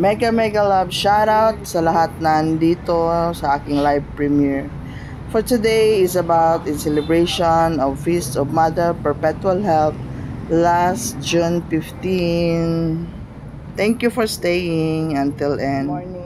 mega love shoutout sa lahat na nandito sa aking live premiere. For today is about in celebration of Feast of Mother Perpetual Health last June 15. Thank you for staying until end. Morning.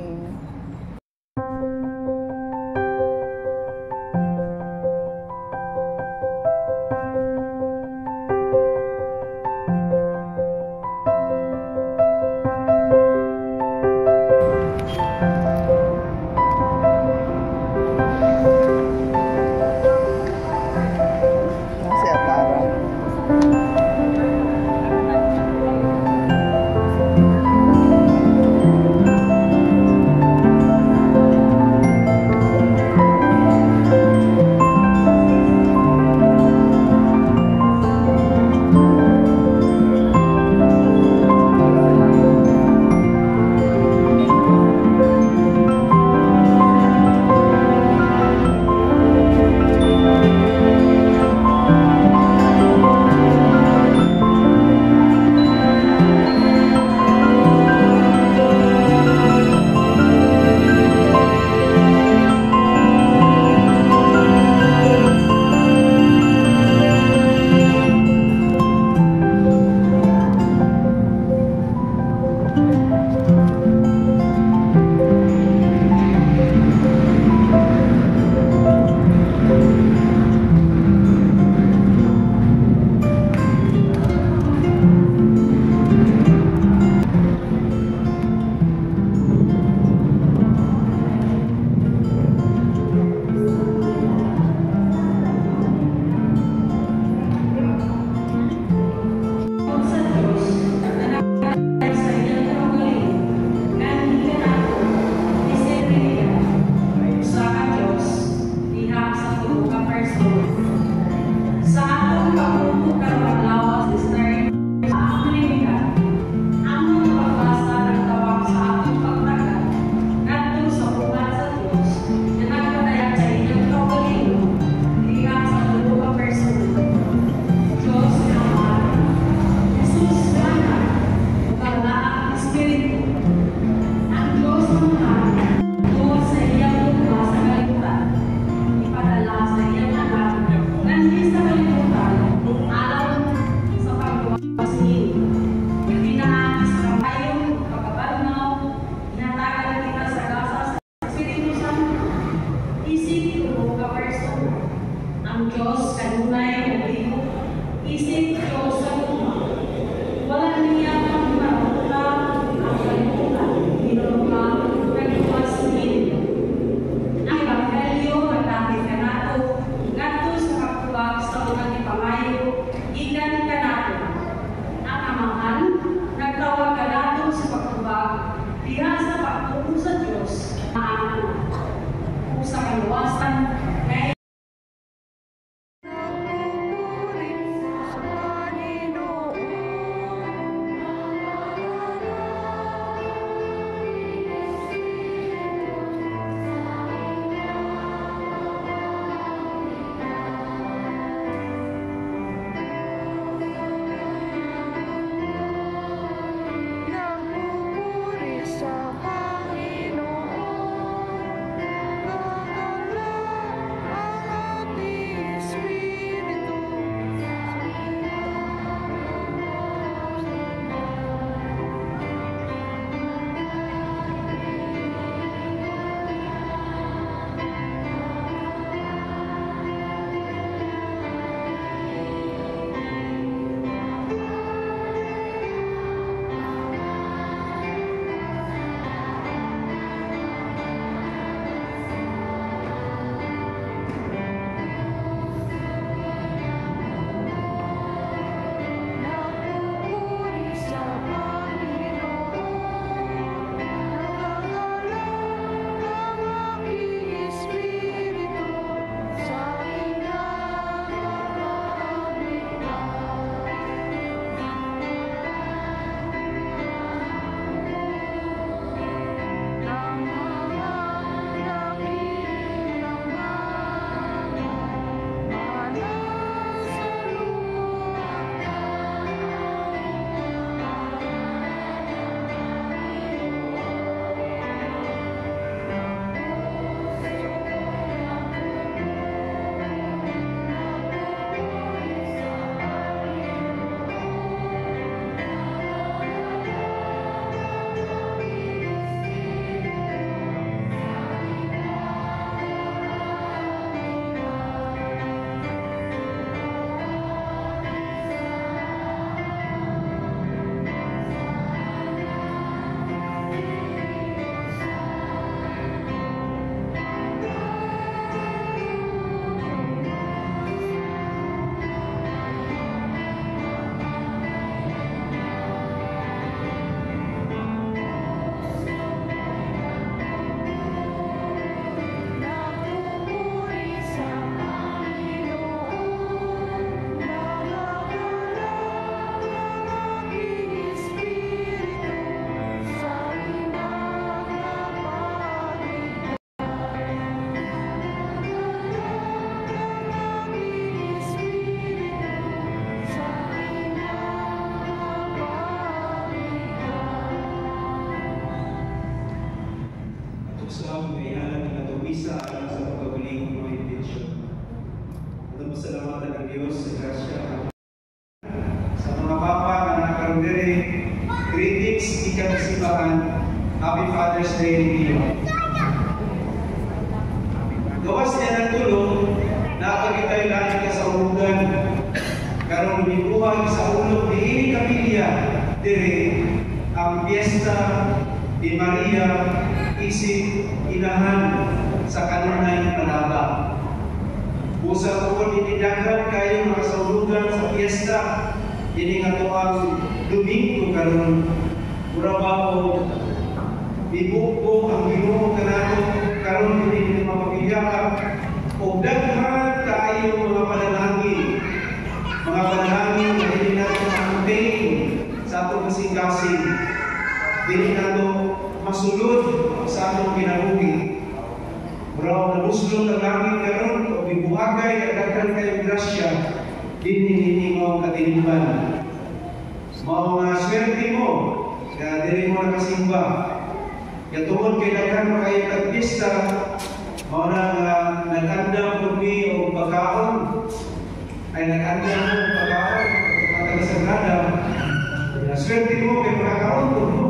Usab may alam na tumisa alang sa pagkabuling mga intensyon. At masalamatan ng Diyos sa grasya sa mga papa na nakaroon diri. Greetings, ikang simbahan. Happy Father's Day ninyo. Gawas niya ng tulong, napagitay lagi ka sa ulugan. Karong bibuhag sa ulog ni ini kapilya, dire ang piyesta ni Maria isip inahan sa kanunay panaba. Usa ko dinidagan kayo mga saulugan sa piyesta, ini nga tuang Domingo karon. Murabaw, ibuko ang Ginoo kanato karon dili mapabiliyakap o daghan kaayo mga panalangin na dili nato ma-contain sa atong kasing-kasing, dili nato masulod sa atong kinabuhi. Muraw nabuslot ang langit karon o bibuhagay ang daghan kayong grasya dinhi mo katiliban. Mao nga swerte mo na dili mo nakasimba. Yatungod kay daghan mo kayo kagpista, mao na nga nag-andam po mi o pagkaon, ay nag-andam mo o pagkaon, pagkatag sagrada, swerte mo kay makakaon po mo.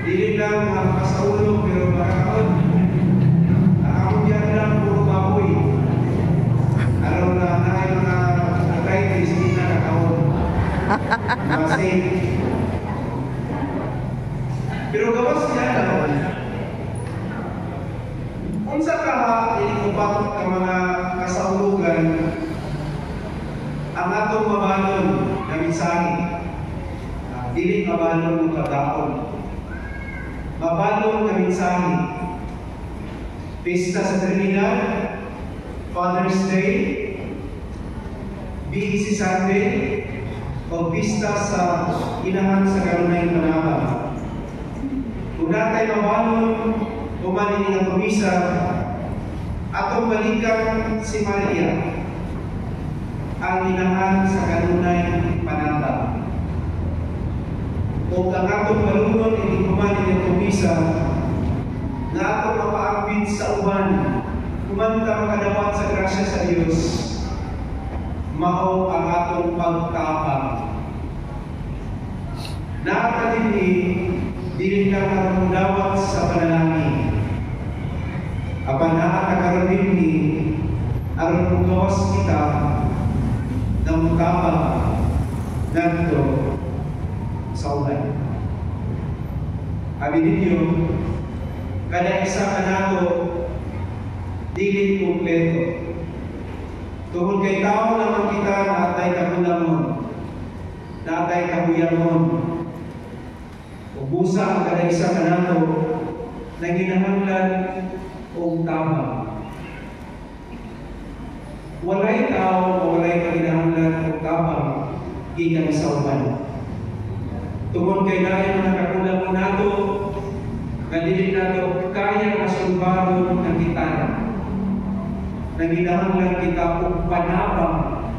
Dili lang mga makasaulog, pero makakaon. Nakakon yan lang puro baboy. Araw na nahay mga arthritis, hindi nakakaon. Kasi, pero gawas niya naman, kung sa inupat ka mga kasaulugan, ang atong mabalon na mensahe, dili mabalon ng kadaon. Mabalon na mensahe, Pista sa Trinidad, Father's Day, BEC Sunday, o pista sa inahan sa kanunay panaba. Kung natay mabalon, kumanin ng kumisa, atong balikan si Maria, ang inahan sa kanunay panaba. O ang atong balungon, hindi kumanin ng kumisa, na atong mapaambit sa uban, kumanta makadapat sa grasya sa Diyos, mao ang atong pagtapang. Nakakadini, dili ka karundawat sa panalangin. Apan nakakaroon din ni aron gawas kita ng mutapang nanto sa ulan. Abi ninyo, kada isa ka nato dili kumpleto. Tungkol kay tao naman kita na atay kabulamon, na atay kabuyamon. Ubusa ang kada isa ka nato na ginahanglan o tama. Walay tao o walay kaginahanglan o tama gikan sa uban. Tungkol kay dayon na kakulamon nato, na dili nato kaya masulbaron ng gitara. Naginahanglan kita kung panabang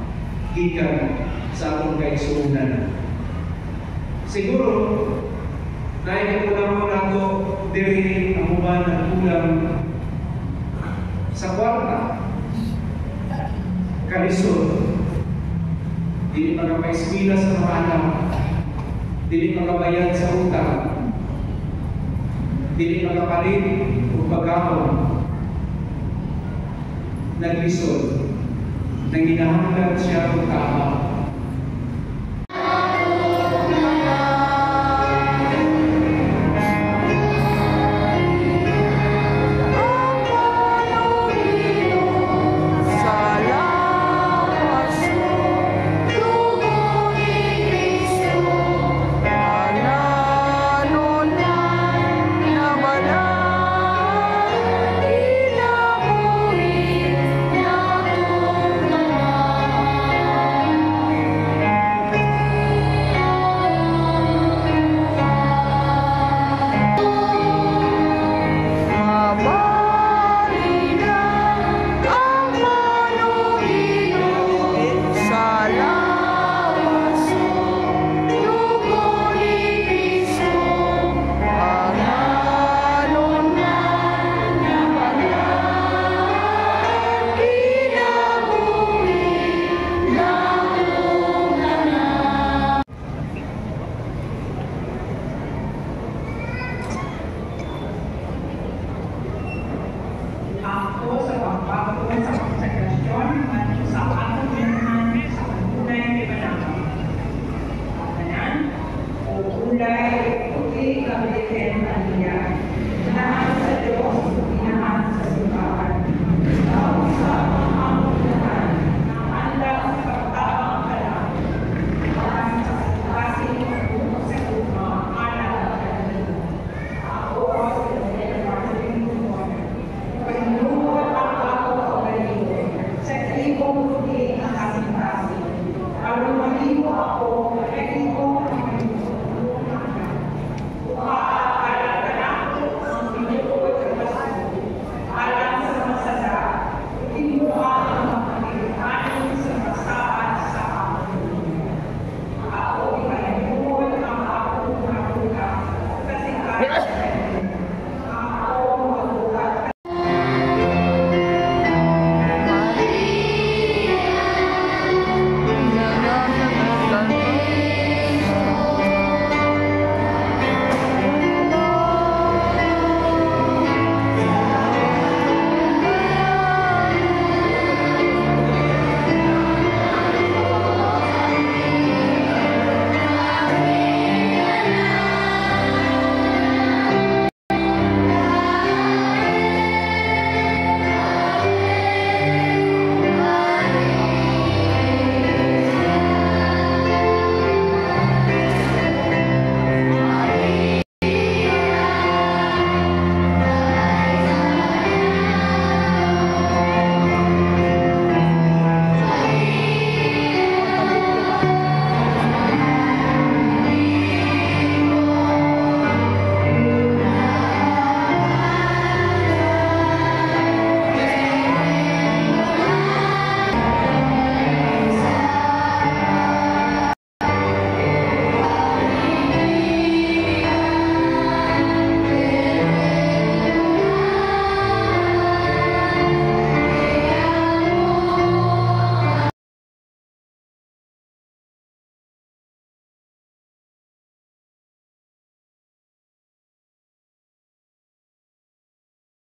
gikan sa atong kaigsuunan. Siguro, naikulang mo nato diri ang uban at kulang sa kwarta, kalisod, dili magkapaiskwila sa mga anak, dili magkabayad sa utang, dili magkapalit o pagkakon, naglisod, nang ginahanglan siya ng tama.